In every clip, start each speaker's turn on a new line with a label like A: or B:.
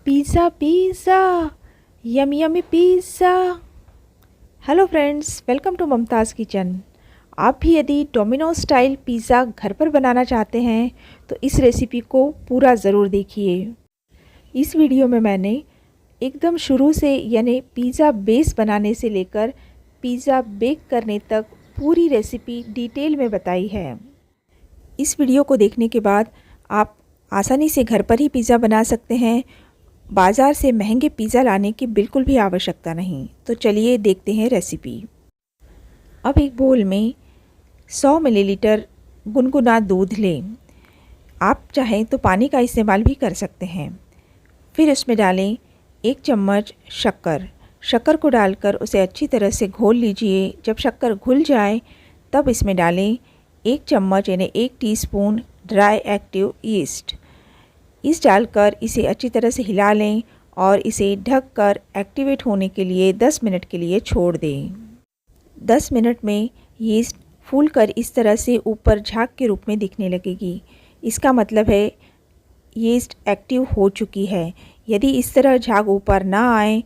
A: Pizza pizza yummy yummy pizza. Hello friends, welcome to Mumtaz kitchen. आप भी यदि Domino's style pizza घर पर बनाना चाहते हैं तो इस रेसिपी को पूरा ज़रूर देखिए। इस वीडियो में मैंने एकदम शुरू से यानी पिज़्ज़ा बेस बनाने से लेकर पिज़्ज़ा बेक करने तक पूरी रेसिपी डिटेल में बताई है। इस वीडियो को देखने के बाद आप आसानी से घर पर ही पिज़्ज़ा बना सकते हैं। बाज़ार से महंगे पिज़्ज़ा लाने की बिल्कुल भी आवश्यकता नहीं। तो चलिए देखते हैं रेसिपी। अब एक बोल में 100 मिलीलीटर गुनगुना दूध लें। आप चाहें तो पानी का इस्तेमाल भी कर सकते हैं। फिर उसमें डालें 1 चम्मच शक्कर। शक्कर को डालकर उसे अच्छी तरह से घोल लीजिए। जब शक्कर घुल जाए तब इसमें डालें 1 चम्मच यानी 1 टीस्पून ड्राई एक्टिव यीस्ट। इस डालकर इसे अच्छी तरह से हिला लें और इसे ढककर एक्टिवेट होने के लिए 10 मिनट के लिए छोड़ दें। 10 मिनट में यीस्ट फूलकर इस तरह से ऊपर झाग के रूप में दिखने लगेगी। इसका मतलब है यीस्ट एक्टिव हो चुकी है। यदि इस तरह झाग ऊपर ना आए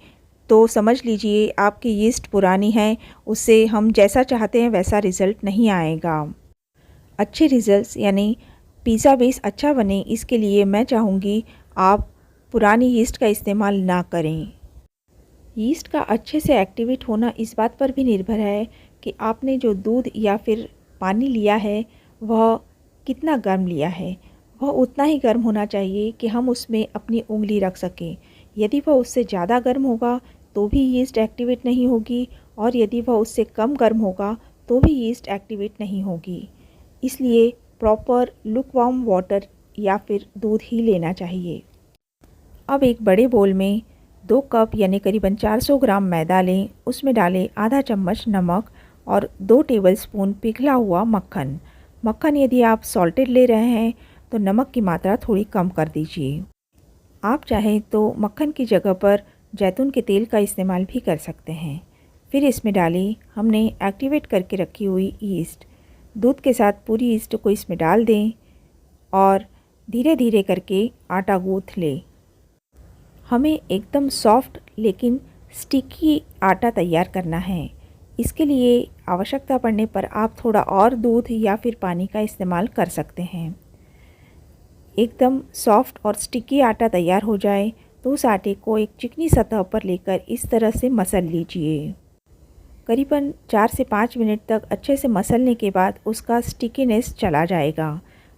A: तो समझ लीजिए आपकी यीस्ट पुरानी है, उससे हम जैसा चाहते हैं वैसा रिज़ल्ट नहीं आएगा। अच्छे रिज़ल्ट्स यानी पिज़्ज़ा बेस अच्छा बने, इसके लिए मैं चाहूँगी आप पुरानी यीस्ट का इस्तेमाल ना करें। यीस्ट का अच्छे से एक्टिवेट होना इस बात पर भी निर्भर है कि आपने जो दूध या फिर पानी लिया है वह कितना गर्म लिया है। वह उतना ही गर्म होना चाहिए कि हम उसमें अपनी उंगली रख सकें। यदि वह उससे ज़्यादा गर्म होगा तो भी यीस्ट एक्टिवेट नहीं होगी, और यदि वह उससे कम गर्म होगा तो भी यीस्ट एक्टिवेट नहीं होगी। इसलिए प्रॉपर लुकवार्म वाटर या फिर दूध ही लेना चाहिए। अब एक बड़े बोल में 2 कप यानी करीबन 400 ग्राम मैदा लें। उसमें डालें आधा चम्मच नमक और 2 टेबलस्पून पिघला हुआ मक्खन। मक्खन यदि आप सॉल्टेड ले रहे हैं तो नमक की मात्रा थोड़ी कम कर दीजिए। आप चाहें तो मक्खन की जगह पर जैतून के तेल का इस्तेमाल भी कर सकते हैं। फिर इसमें डालें हमने एक्टिवेट करके रखी हुई यीस्ट। दूध के साथ पूरी यीस्ट को इसमें डाल दें और धीरे धीरे करके आटा गूँथ लें। हमें एकदम सॉफ्ट लेकिन स्टिकी आटा तैयार करना है। इसके लिए आवश्यकता पड़ने पर आप थोड़ा और दूध या फिर पानी का इस्तेमाल कर सकते हैं। एकदम सॉफ्ट और स्टिकी आटा तैयार हो जाए तो उस आटे को एक चिकनी सतह पर लेकर इस तरह से मसल लीजिए। करीबन 4 से 5 मिनट तक अच्छे से मसलने के बाद उसका स्टिकीनेस चला जाएगा।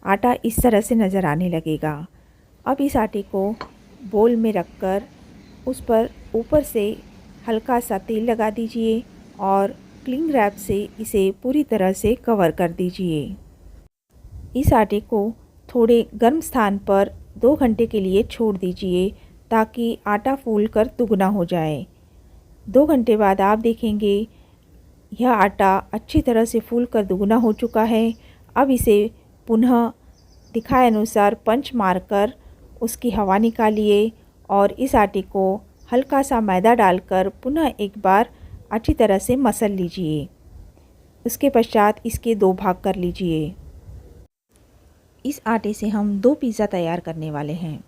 A: आटा इस तरह से नज़र आने लगेगा। अब इस आटे को बोल में रखकर उस पर ऊपर से हल्का सा तेल लगा दीजिए और क्लिंग रैप से इसे पूरी तरह से कवर कर दीजिए। इस आटे को थोड़े गर्म स्थान पर 2 घंटे के लिए छोड़ दीजिए ताकि आटा फूलकर दुगना हो जाए। 2 घंटे बाद आप देखेंगे यह आटा अच्छी तरह से फूलकर दुगना हो चुका है। अब इसे पुनः दिखाए अनुसार पंच मारकर उसकी हवा निकालिए और इस आटे को हल्का सा मैदा डालकर पुनः एक बार अच्छी तरह से मसल लीजिए। उसके पश्चात इसके 2 भाग कर लीजिए। इस आटे से हम 2 पिज़्ज़ा तैयार करने वाले हैं।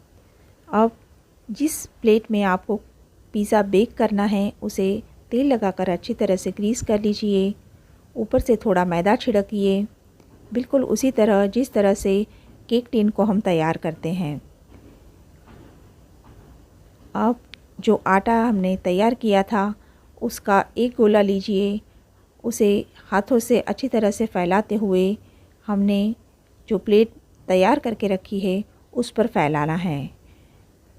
A: अब जिस प्लेट में आपको पिज़्ज़ा बेक करना है उसे तेल लगाकर अच्छी तरह से ग्रीस कर लीजिए। ऊपर से थोड़ा मैदा छिड़किए, बिल्कुल उसी तरह जिस तरह से केक टिन को हम तैयार करते हैं। अब जो आटा हमने तैयार किया था उसका एक गोला लीजिए। उसे हाथों से अच्छी तरह से फैलाते हुए हमने जो प्लेट तैयार करके रखी है उस पर फैलाना है।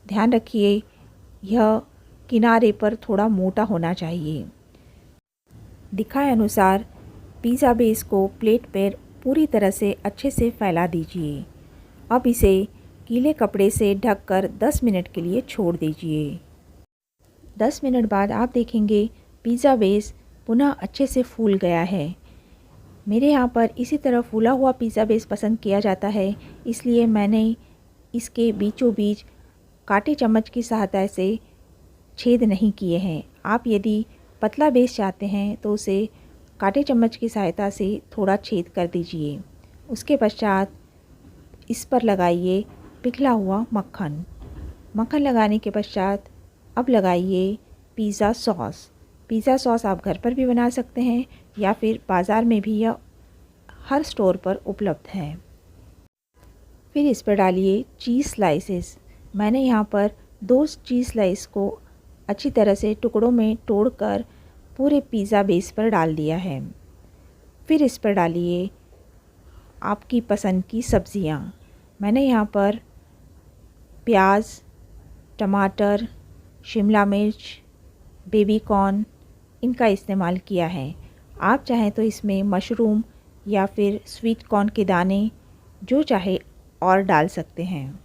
A: ध्यान रखिए यह किनारे पर थोड़ा मोटा होना चाहिए। दिखाए अनुसार पिज़्ज़ा बेस को प्लेट पर पूरी तरह से अच्छे से फैला दीजिए। अब इसे गीले कपड़े से ढककर 10 मिनट के लिए छोड़ दीजिए। 10 मिनट बाद आप देखेंगे पिज़्ज़ा बेस पुनः अच्छे से फूल गया है। मेरे यहाँ पर इसी तरह फूला हुआ पिज़्ज़ा बेस पसंद किया जाता है, इसलिए मैंने इसके बीचों बीच कांटे चम्मच की सहायता से छेद नहीं किए हैं। आप यदि पतला बेस चाहते हैं तो उसे कांटे चम्मच की सहायता से थोड़ा छेद कर दीजिए। उसके पश्चात इस पर लगाइए पिघला हुआ मक्खन। मक्खन लगाने के पश्चात अब लगाइए पिज़्ज़ा सॉस। पिज़्ज़ा सॉस आप घर पर भी बना सकते हैं या फिर बाज़ार में भी यह हर स्टोर पर उपलब्ध है। फिर इस पर डालिए चीज़ स्लाइसेस। मैंने यहाँ पर 2 चीज़ स्लाइस को अच्छी तरह से टुकड़ों में तोड़कर पूरे पिज़्ज़ा बेस पर डाल दिया है। फिर इस पर डालिए आपकी पसंद की सब्ज़ियाँ। मैंने यहाँ पर प्याज, टमाटर, शिमला मिर्च, बेबी कॉर्न इनका इस्तेमाल किया है। आप चाहें तो इसमें मशरूम या फिर स्वीट कॉर्न के दाने जो चाहे और डाल सकते हैं।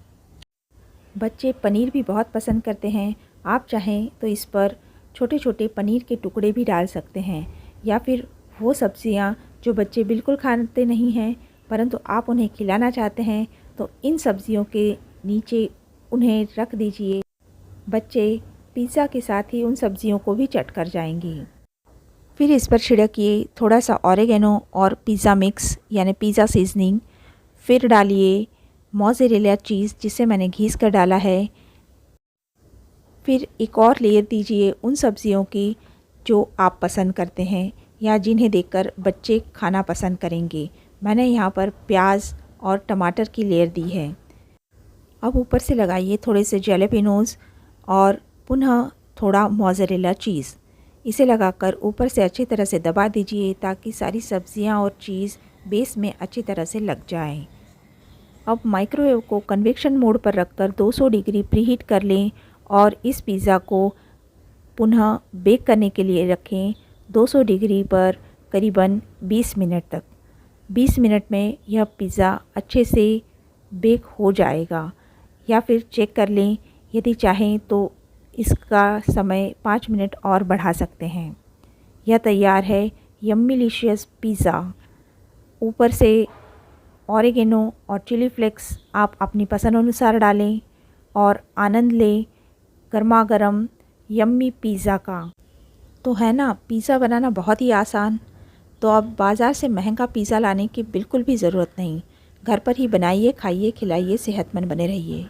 A: बच्चे पनीर भी बहुत पसंद करते हैं। आप चाहें तो इस पर छोटे छोटे पनीर के टुकड़े भी डाल सकते हैं या फिर वो सब्ज़ियाँ जो बच्चे बिल्कुल खाते नहीं हैं परंतु आप उन्हें खिलाना चाहते हैं तो इन सब्ज़ियों के नीचे उन्हें रख दीजिए। बच्चे पिज़्ज़ा के साथ ही उन सब्ज़ियों को भी चट कर जाएंगे। फिर इस पर छिड़किए थोड़ा सा ऑरिगेनो और पिज़्ज़ा मिक्स यानी पिज़्ज़ा सीजनिंग। फिर डालिए मोज़रेला चीज़ जिसे मैंने घिस कर डाला है। फिर एक और लेयर दीजिए उन सब्ज़ियों की जो आप पसंद करते हैं या जिन्हें देखकर बच्चे खाना पसंद करेंगे। मैंने यहाँ पर प्याज और टमाटर की लेयर दी है। अब ऊपर से लगाइए थोड़े से जैलेपिनोज़ और पुनः थोड़ा मोज़रेला चीज़। इसे लगाकर ऊपर से अच्छी तरह से दबा दीजिए ताकि सारी सब्ज़ियाँ और चीज़ बेस में अच्छी तरह से लग जाए। अब माइक्रोवेव को कन्वेक्शन मोड पर रखकर 200 डिग्री प्रीहीट कर लें और इस पिज़्ज़ा को पुनः बेक करने के लिए रखें 200 डिग्री पर करीबन 20 मिनट तक। 20 मिनट में यह पिज़्ज़ा अच्छे से बेक हो जाएगा। या फिर चेक कर लें, यदि चाहें तो इसका समय 5 मिनट और बढ़ा सकते हैं। यह तैयार है यम्मीलिशियस पिज़्ज़ा। ऊपर से ऑरिगेनो और चिली फ्लेक्स आप अपनी पसंद अनुसार डालें और आनंद लें गर्मा गर्म यम्मी पिज़्ज़ा का। तो है ना, पिज़्ज़ा बनाना बहुत ही आसान। तो अब बाज़ार से महंगा पिज़्ज़ा लाने की बिल्कुल भी ज़रूरत नहीं। घर पर ही बनाइए, खाइए, खिलाइए, सेहतमंद बने रहिए।